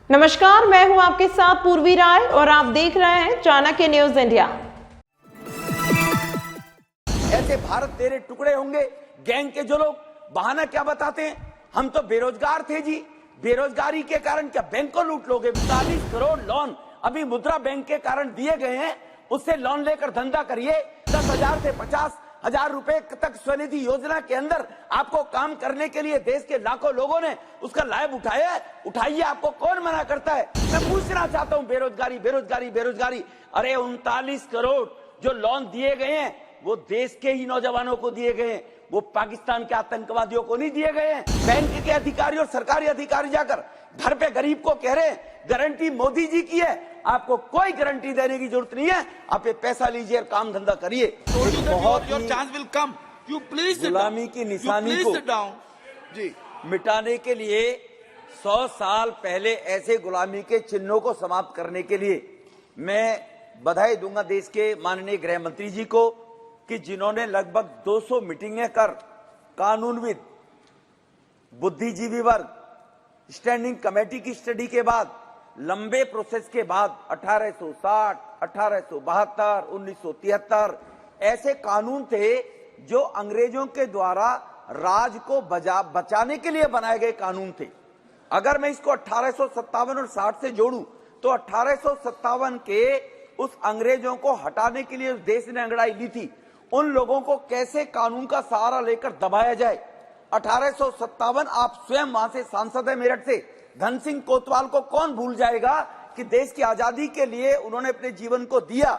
नमस्कार, मैं हूं आपके साथ पूर्वी राय और आप देख रहे हैं चाणक्य न्यूज इंडिया। ऐसे भारत तेरे टुकड़े होंगे गैंग के जो लोग बहाना क्या बताते हैं, हम तो बेरोजगार थे जी, बेरोजगारी के कारण क्या बैंक को लूट लोगे। 40 करोड़ लोन अभी मुद्रा बैंक के कारण दिए गए हैं, उससे लोन लेकर धंधा करिए। 10,000 से 50,000 रुपए तक स्वनिधि योजना के अंदर आपको काम करने के लिए देश के लाखों लोगों ने उसका लाभ उठाया है। उठाइए, आपको कौन मना करता है। मैं पूछना चाहता हूं, बेरोजगारी बेरोजगारी बेरोजगारी, अरे 39 करोड़ जो लोन दिए गए हैं वो देश के ही नौजवानों को दिए गए हैं, वो पाकिस्तान के आतंकवादियों को नहीं दिए गए हैं। बैंक के अधिकारी और सरकारी अधिकारी जाकर घर पे गरीब को कह रहे हैं गारंटी मोदी जी की है, आपको कोई गारंटी देने की जरूरत नहीं है, आप ये पैसा लीजिए और काम धंधा करिए। गुलामी की निशानी को जी मिटाने के लिए 100 साल पहले ऐसे गुलामी के चिन्हों को समाप्त करने के लिए मैं बधाई दूंगा देश के माननीय गृह मंत्री जी को कि जिन्होंने लगभग 200 मीटिंगें कर कानूनविद, बुद्धिजीवी वर्ग, स्टैंडिंग कमेटी की स्टडी के बाद, लंबे प्रोसेस के बाद 1860, 1872, 1973 ऐसे कानून थे जो अंग्रेजों के द्वारा राज को बचाने के लिए बनाए गए कानून थे। अगर मैं इसको 1857 और 60 से जोड़ूं तो 1857 के उस अंग्रेजों को हटाने के लिए उस देश ने अंगड़ाई ली थी, उन लोगों को कैसे कानून का सहारा लेकर दबाया जाए। 1857 आप स्वयं वहां से सांसद है मेरठ से, धन सिंह कोतवाल को कौन भूल जाएगा कि देश की आजादी के लिए उन्होंने अपने जीवन को दिया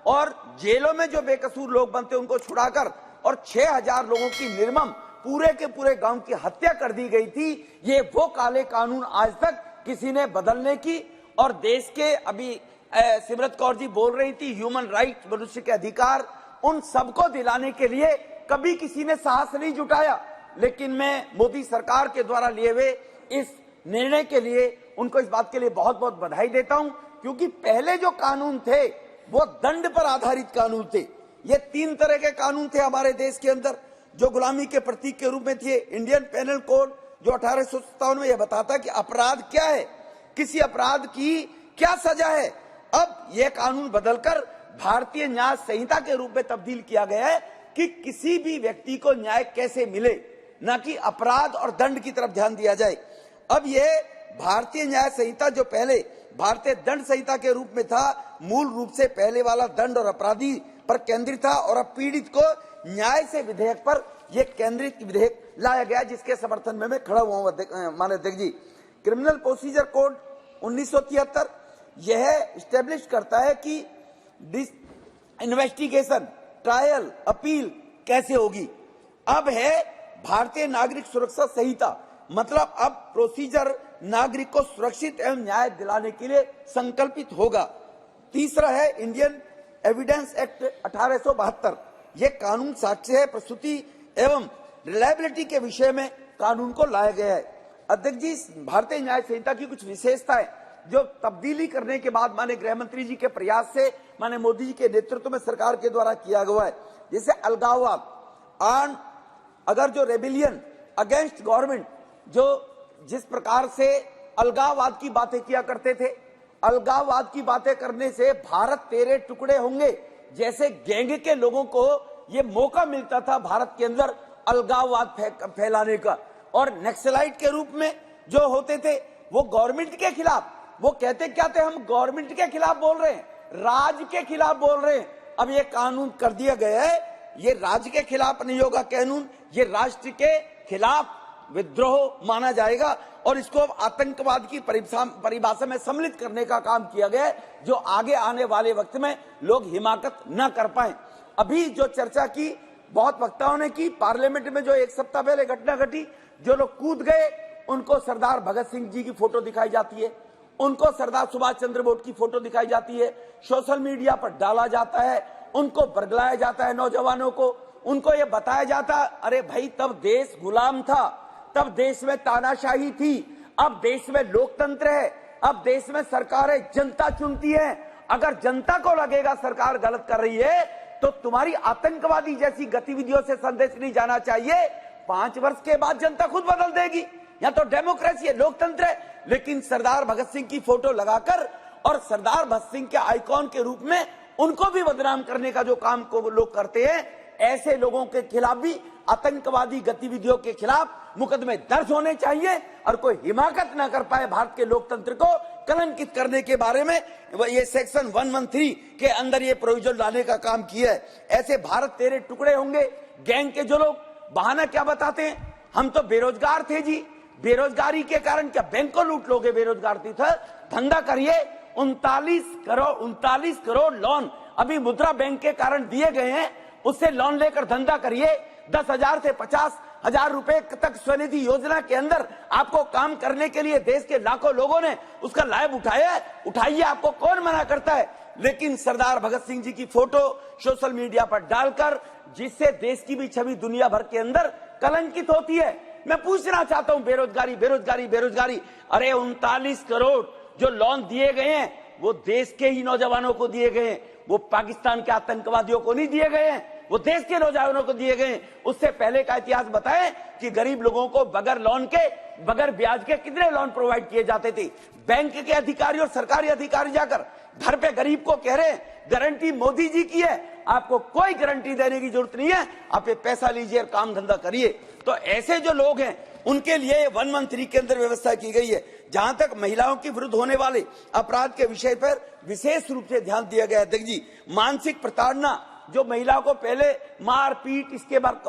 और जेलों में जो बेकसूर लोग बनते उनको छुड़ाकर और 6,000 लोगों की निर्मम पूरे के पूरे गांव की हत्या कर दी गई थी। ये वो काले कानून आज तक किसी ने बदलने की, और देश के अभी सिमरत कौर जी बोल रही थी ह्यूमन राइट, मनुष्य के अधिकार, उन सबको दिलाने के लिए कभी किसी ने साहस नहीं जुटाया। लेकिन मैं मोदी सरकार के द्वारा लिए हुए इस निर्णय के लिए उनको इस बात के लिए बहुत बहुत बधाई देता हूं, क्योंकि पहले जो कानून थे वो दंड पर आधारित कानून थे। ये 3 तरह के कानून थे हमारे देश के अंदर जो गुलामी के प्रतीक के रूप में थे। इंडियन पेनल कोड जो 1857 में यह बताता कि अपराध क्या है, किसी अपराध की क्या सजा है। अब यह कानून बदलकर भारतीय न्याय संहिता के रूप में तब्दील किया गया है कि किसी भी व्यक्ति को न्याय कैसे मिले, न कि अपराध और दंड की तरफ ध्यान दिया जाए। अब यह भारतीय न्याय संहिता जो पहले भारतीय दंड संहिता के रूप में था, मूल रूप से पहले वाला दंड और अपराधी पर केंद्रित था, और अब पीड़ित को न्याय से विधेयक पर यह केंद्रित विधेयक लाया गया, जिसके समर्थन में मैं खड़ा हुआ हूं माननीय अध्यक्ष जी। क्रिमिनल प्रोसीजर कोड 1973 यह स्टैब्लिश करता है कि इन्वेस्टिगेशन, ट्रायल, अपील कैसे होगी। अब है भारतीय नागरिक सुरक्षा संहिता, मतलब अब प्रोसीजर नागरिक को सुरक्षित एवं न्याय दिलाने के लिए संकल्पित होगा। तीसरा है इंडियन एविडेंस एक्ट 1872, यह कानून साक्ष्य प्रस्तुति एवं रिलायबिलिटी के विषय में कानून को लाया गया है। अध्यक्ष जी, भारतीय न्याय संहिता की कुछ विशेषताएं जो तब्दीली करने के बाद माननीय गृह मंत्री जी के प्रयास से माननीय मोदी जी के नेतृत्व में सरकार के द्वारा किया गया है, जैसे अलगाववाद, अगर जो रेबिलियन अगेंस्ट गवर्नमेंट, जो जिस प्रकार से अलगाववाद की बातें किया करते थे, अलगाववाद की बातें करने से भारत तेरे टुकड़े होंगे जैसे गैंग के लोगों को ये मौका मिलता था भारत के अंदर अलगाववाद फैलाने का। और नक्सलाइट के रूप में जो होते थे वो गवर्नमेंट के खिलाफ, वो कहते क्या थे, हम गवर्नमेंट के खिलाफ बोल रहे हैं, राज के खिलाफ बोल रहे हैं। अब ये कानून कर दिया गया है, ये राज्य के खिलाफ नहीं होगा कानून, ये राष्ट्र के खिलाफ विद्रोह माना जाएगा, और इसको अब आतंकवाद की परिभाषा में सम्मिलित करने का काम किया गया है, जो आगे आने वाले वक्त में लोग हिमाकत न कर पाए। अभी जो चर्चा की बहुत वक्ताओं ने की, पार्लियामेंट में जो 1 सप्ताह पहले घटना घटी, जो लोग कूद गए उनको सरदार भगत सिंह जी की फोटो दिखाई जाती है, उनको सरदार सुभाष चंद्र बोस की फोटो दिखाई जाती है, सोशल मीडिया पर डाला जाता है, उनको बरगलाया जाता है नौजवानों को, उनको ये बताया जाता अरे भाई तब देश गुलाम था, तब देश में तानाशाही थी, अब देश में लोकतंत्र है, अब देश में सरकारें जनता चुनती है। अगर जनता को लगेगा सरकार गलत कर रही है तो तुम्हारी आतंकवादी जैसी गतिविधियों से संदेश नहीं जाना चाहिए। 5 वर्ष के बाद जनता खुद बदल देगी। यहाँ तो डेमोक्रेसी है, लोकतंत्र है। लेकिन सरदार भगत सिंह की फोटो लगाकर और सरदार भगत सिंह के आइकॉन के रूप में उनको भी बदनाम करने का जो काम को लोग करते हैं, ऐसे लोगों के खिलाफ भी, आतंकवादी गतिविधियों के खिलाफ मुकदमे दर्ज होने चाहिए और कोई हिमाकत न कर पाए भारत के लोकतंत्र को कलंकित करने के बारे में। ये सेक्शन 113 के अंदर ये प्रोविजन लाने का काम किया है। ऐसे भारत तेरे टुकड़े होंगे गैंग के जो लोग बहाना क्या बताते हैं, हम तो बेरोजगार थे जी, बेरोजगारी के कारण क्या बैंक को लूट लोगे? बेरोजगार थी था, धंधा करिए। 39 करोड़ लोन अभी मुद्रा बैंक के कारण दिए गए हैं, उससे लोन लेकर धंधा करिए। 10,000 से 50,000 रुपए तक स्वनिधि योजना के अंदर आपको काम करने के लिए देश के लाखों लोगों ने उसका लाभ उठाया है, उठाइए, आपको कौन मना करता है? लेकिन सरदार भगत सिंह जी की फोटो सोशल मीडिया पर डालकर जिससे देश की भी छवि दुनिया भर के अंदर कलंकित होती है। मैं पूछना चाहता हूं, बेरोजगारी बेरोजगारी बेरोजगारी, अरे 39 करोड़ जो लोन दिए गए हैं वो देश के ही नौजवानों को दिए गए हैं, वो पाकिस्तान के आतंकवादियों को नहीं दिए गए हैं, वो देश के नौजवानों को दिए गए। उससे पहले का इतिहास बताएं कि गरीब लोगों को बगैर लोन के, बगैर ब्याज के कितने लोन प्रोवाइड किए जाते थे। बैंक के अधिकारी और सरकारी अधिकारी जाकर घर पे गरीब को कह रहे हैं गारंटी मोदी जी की है, आपको कोई गारंटी देने की जरूरत नहीं है, आप ये पैसा लीजिए और काम धंधा करिए। तो ऐसे जो लोग हैं उनके लिए 113 के अंदर व्यवस्था की गई है। जहां तक महिलाओं के विरुद्ध होने वाले अपराध के विषय पर विशेष रूप से ध्यान दिया गया है। देखिए जी, मानसिक प्रताड़ना, जो महिलाओं को पहले मार पीट, इसके बाद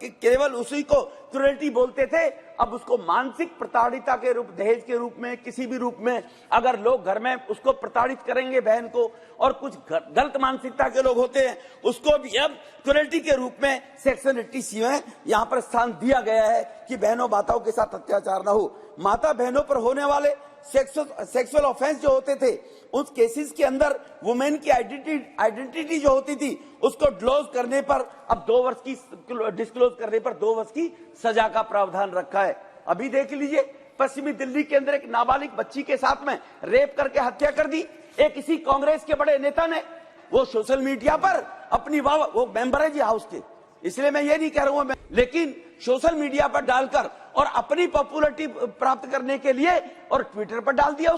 केवल उसी को क्रूरल्टी बोलते थे, अब उसको मानसिक प्रताड़िता के रूप, दहेज के रूप में, किसी भी रूप में अगर लोग घर में उसको प्रताड़ित करेंगे बहन को, और कुछ गलत मानसिकता के लोग होते हैं उसको भी अब क्रूरल्टी के रूप में सेक्शन 80C में यहाँ पर स्थान दिया गया है कि बहनों माताओं के साथ अत्याचार न हो। माता बहनों पर होने वाले सेक्सुअल ऑफेंस जो होते थे, उस केसेस के अंदर वुमेन की आइडेंटिटी जो होती थी उसको डिस्क्लोज करने पर अब 2 वर्ष की डिस्क्लोज करने पर 2 वर्ष की सजा का प्रावधान रखा है। अभी देख लीजिए, पश्चिमी दिल्ली के अंदर एक नाबालिग बच्ची के साथ में रेप करके हत्या कर दी एक किसी कांग्रेस के बड़े नेता ने। वो सोशल मीडिया पर अपनी वो मेंबर है जी हाउस के, इसलिए मैं ये नहीं कह रहा हूं, लेकिन सोशल मीडिया पर डालकर और अपनी पॉपुलैरिटी प्राप्त करने के लिए और ट्विटर पर डाल दिया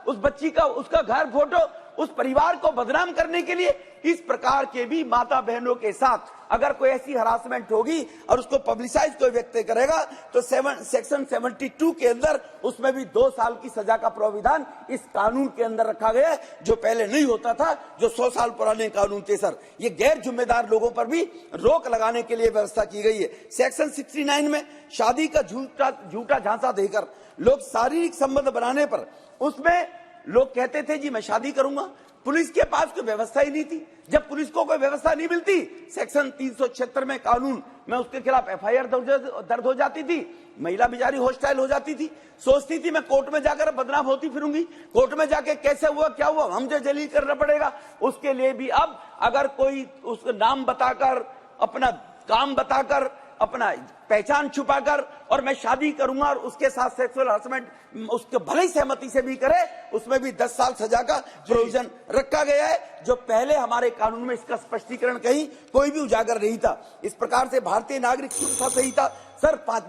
उस बच्ची का, उसका घर फोटो, उस परिवार को बदनाम करने के लिए। इस प्रकार के भी माता बहनों के साथ अगर कोई ऐसी हरासमेंट होगी और उसको पब्लिसाइज कोई व्यक्ति करेगा तो सेक्शन 72 के अंदर उसमें भी 2 साल की सजा का प्रावधान इस कानून के अंदर रखा गया है, जो पहले नहीं होता था, जो 100 साल पुराने कानून थे। सर, ये गैर जिम्मेदार लोगों पर भी रोक लगाने के लिए व्यवस्था की गई है। सेक्शन 69 में शादी का झूठा झांसा देकर लोग शारीरिक संबंध बनाने पर, उसमें लोग कहते थे जी मैं शादी करूंगा, पुलिस के पास कोई व्यवस्था ही नहीं थी। जब पुलिस को कोई व्यवस्था नहीं मिलती, सेक्शन 376 में कानून में उसके खिलाफ FIR दर्ज हो जाती थी, महिला बेचारी हॉस्टाइल हो जाती थी, सोचती थी मैं कोर्ट में जाकर बदनाम होती फिरूंगी, कोर्ट में जाके कैसे हुआ क्या हुआ हमसे जलील करना पड़ेगा। उसके लिए भी अब अगर कोई उसका नाम बताकर, अपना काम बताकर, अपना पहचान छुपाकर और मैं शादी करूंगा और उसके साथ सेक्सुअल हरासमेंट उसके भले ही सहमति से भी करे, उसमें भी 10 साल सजा का प्रोविजन रखा गया है, जो पहले हमारे कानून में इसका स्पष्टीकरण कहीं कोई भी उजागर नहीं था। इस प्रकार से भारतीय नागरिक सुरक्षा संहिता। सर 5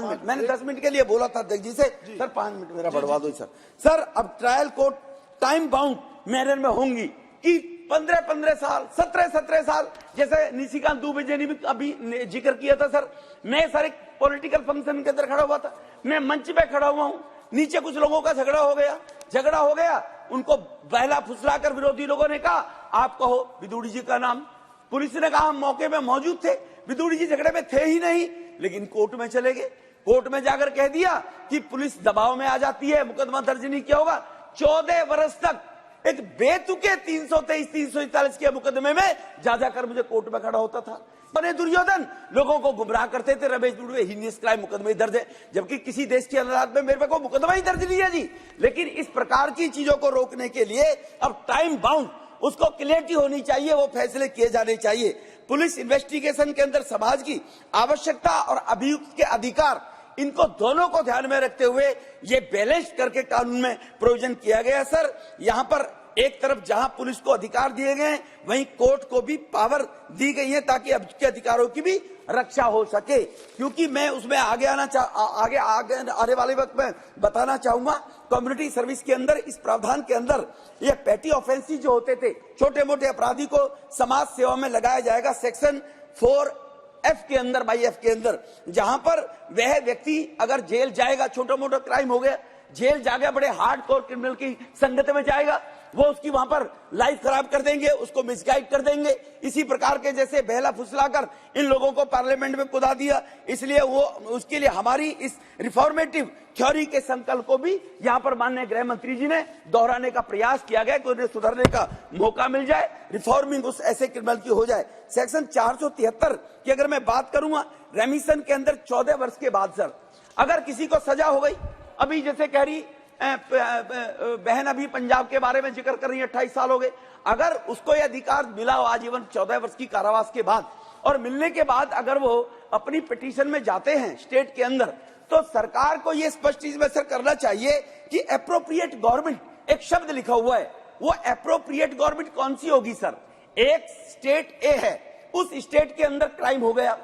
मिनट, मैंने 10 मिनट के लिए बोला था अध्यक्ष जी से, सर 5 मिनट मेरा बढ़वा दो सर। अब trial court time bound manner में होंगी कि 15-15 साल, 17-17 साल, जैसे निशिकांत दुबे जी ने भी अभी जिक्र किया था। सर, मैं सर एक पॉलिटिकल फंक्शन के अंदर खड़ा हुआ था, मैं मंच पे खड़ा हुआ हूं, नीचे कुछ लोगों का झगड़ा हो गया, उनको बहला फुसलाकर विरोधी लोगों ने कहा आप कहो विदुड़ी जी का नाम। पुलिस ने कहा हम मौके पे मौजूद थे, विदुड़ी जी झगड़े में थे ही नहीं, लेकिन कोर्ट में चले गए, कोर्ट में जाकर कह दिया कि पुलिस दबाव में आ जाती है, मुकदमा दर्ज नहीं किया होगा। 14 वर्ष तक एक बेतुके 323-341 के मुकदमे में जाकर मुझे कोर्ट में खड़ा होता था। बने दुर्योधन लोगों को गुमराह करते थे, रमेश दुबे हीनियस क्राइम मुकदमे दर्ज है, जबकि किसी देश की अदालत में मेरे पे कोई मुकदमा ही दर्ज नहीं है जी। लेकिन इस प्रकार की चीजों को रोकने के लिए अब टाइम बाउंड, उसको क्लियरिटी होनी चाहिए, वो फैसले किए जाने चाहिए। पुलिस इन्वेस्टिगेशन के अंदर समाज की आवश्यकता और अभियुक्त के अधिकार, इनको दोनों को ध्यान में रखते हुए ये बैलेंस करके कानून में प्रोविजन किया गया। सर, यहाँ पर एक तरफ जहां पुलिस को अधिकार दिए गए हैं, वहीं कोर्ट को भी पावर दी गई है ताकि अब के अधिकारों की भी रक्षा हो सके। क्योंकि मैं उसमें आगे आने वाले वक्त में बताना चाहूंगा, कम्युनिटी सर्विस के अंदर इस प्रावधान के अंदर ये पेटी ऑफेंसिस जो होते थे, छोटे मोटे अपराधी को समाज सेवा में लगाया जाएगा सेक्शन 4F के अंदर, बाई F के अंदर, जहां पर वह व्यक्ति अगर जेल जाएगा, छोटा मोटा क्राइम हो गया, जेल जाएगा, बड़े हार्डकोर क्रिमिनल की संगत में जाएगा, वो उसकी वहां पर लाइफ खराब कर देंगे, उसको मिसगाइड कर देंगे। इसी प्रकार के जैसे बहला फुसलाकर इन लोगों को पार्लियामेंट में कुदा दिया, इसलिए वो उसके लिए हमारी इस रिफॉर्मेटिव थ्योरी के संकल्प को भी यहाँ पर माननीय गृह मंत्री जी ने दोहराने का प्रयास किया गया कि उन्हें सुधरने का मौका मिल जाए, रिफॉर्मिंग उस ऐसे क्रिमिनल की हो जाए। सेक्शन 473 की अगर मैं बात करूंगा, रेमिशन के अंदर 14 वर्ष के बाद सर अगर किसी को सजा हो गई, अभी जैसे कह रही बहन अभी पंजाब के बारे में जिक्र कर रही है, 28 साल हो गए, अगर उसको यह अधिकार मिला हो आजीवन 14 वर्ष की कारावास के बाद, और मिलने के बाद अगर वो अपनी पिटीशन में जाते हैं स्टेट के अंदर, तो सरकार को यह स्पष्ट चीज में सर करना चाहिए कि एप्रोप्रिएट गवर्नमेंट, एक शब्द लिखा हुआ है, वो एप्रोप्रिएट गवर्नमेंट कौन सी होगी सर? एक स्टेट ए है, उस स्टेट के अंदर क्राइम हो गया,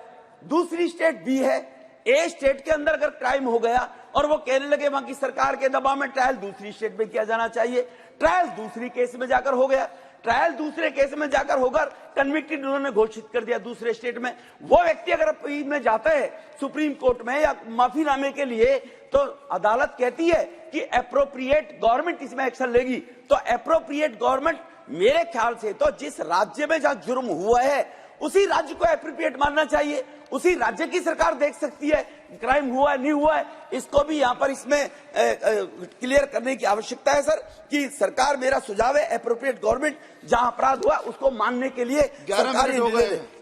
दूसरी स्टेट बी है, ए स्टेट के अंदर अगर क्राइम हो गया और वो कहने लगे वहां की सरकार के दबाव में ट्रायल दूसरी स्टेट में किया जाना चाहिए, ट्रायल दूसरी केस में जाकर हो गया, ट्रायल दूसरे केस में जाकर होकर कन्विक्टेड उन्होंने घोषित कर दिया दूसरे स्टेट में, वो व्यक्ति अगर अपील में जाता है सुप्रीम कोर्ट में या माफीनामे के लिए, तो अदालत कहती है कि एप्रोप्रिएट गवर्नमेंट इसमें एक्शन लेगी। तो एप्रोप्रिएट गवर्नमेंट मेरे ख्याल से तो जिस राज्य में जहां जुर्म हुआ है उसी राज्य को एप्रोप्रिएट मानना चाहिए, उसी राज्य की सरकार देख सकती है क्राइम हुआ है नहीं हुआ है। इसको भी यहाँ पर इसमें क्लियर करने की आवश्यकता है सर कि सरकार, मेरा सुझाव है एप्रोप्रिएट गवर्नमेंट जहां अपराध हुआ उसको मानने के लिए सरकार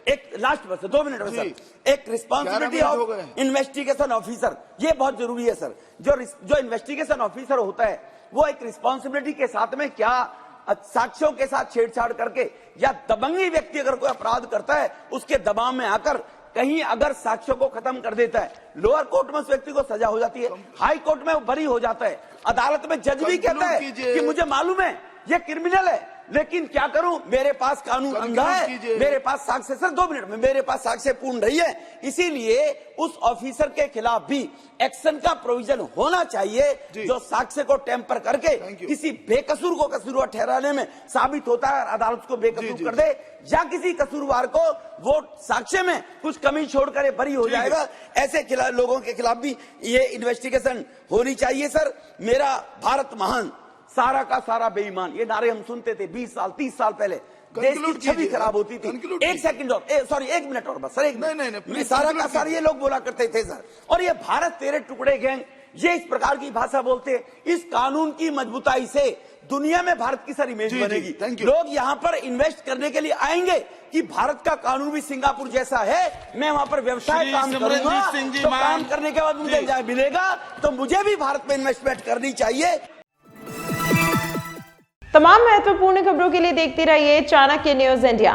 एक लास्ट बस 2 मिनट में सर, एक रिस्पॉन्सिबिलिटी ऑफ इन्वेस्टिगेशन ऑफिसर, ये बहुत जरूरी है सर। जो इन्वेस्टिगेशन ऑफिसर होता है वो एक रिस्पॉन्सिबिलिटी के साथ में क्या साक्ष्यों के साथ छेड़छाड़ करके या दबंगी व्यक्ति अगर कोई अपराध करता है उसके दबाव में आकर कहीं अगर साक्ष्यों को खत्म कर देता है, लोअर कोर्ट में उस व्यक्ति को सजा हो जाती है, हाई कोर्ट में वो बरी हो जाता है, अदालत में जज भी कहता है कि मुझे मालूम है ये क्रिमिनल है, लेकिन क्या करूं, मेरे पास कानून अंधा है, मेरे पास साक्ष्य, सर 2 मिनट में, मेरे पास साक्ष्य पूर्ण नहीं है, इसीलिए उस ऑफिसर के खिलाफ भी एक्शन का प्रोविजन होना चाहिए जो साक्ष्य को टेम्पर करके किसी बेकसूर को कसूरवार ठहराने में साबित होता है, अदालत को बेकसूर कर दे, या किसी कसूरवार को वो साक्ष्य में कुछ कमी छोड़कर बरी हो जाएगा, ऐसे लोगों के खिलाफ भी ये इन्वेस्टिगेशन होनी चाहिए सर। मेरा भारत महान, सारा का सारा बेईमान, ये नारे हम सुनते थे 20 साल 30 साल पहले, देश की छवि खराब होती थी। एक सेकंड और, सॉरी 1 मिनट और बस सर, एक मिनट, सारा का सारा ये लोग बोला करते थे सर, और ये भारत तेरे टुकड़े गैंग, ये इस प्रकार की भाषा बोलते हैं। इस कानून की मजबूताई से दुनिया में भारत की सर इमेज बनेगी, लोग यहाँ पर इन्वेस्ट करने के लिए आएंगे कि भारत का कानून भी सिंगापुर जैसा है, मैं वहां पर व्यवसाय काम करूंगा, तो काम करने के बाद मुझे मिलेगा, तो मुझे भी भारत में इन्वेस्टमेंट करनी चाहिए। तमाम महत्वपूर्ण खबरों के लिए देखते रहिए चाणक्य न्यूज इंडिया।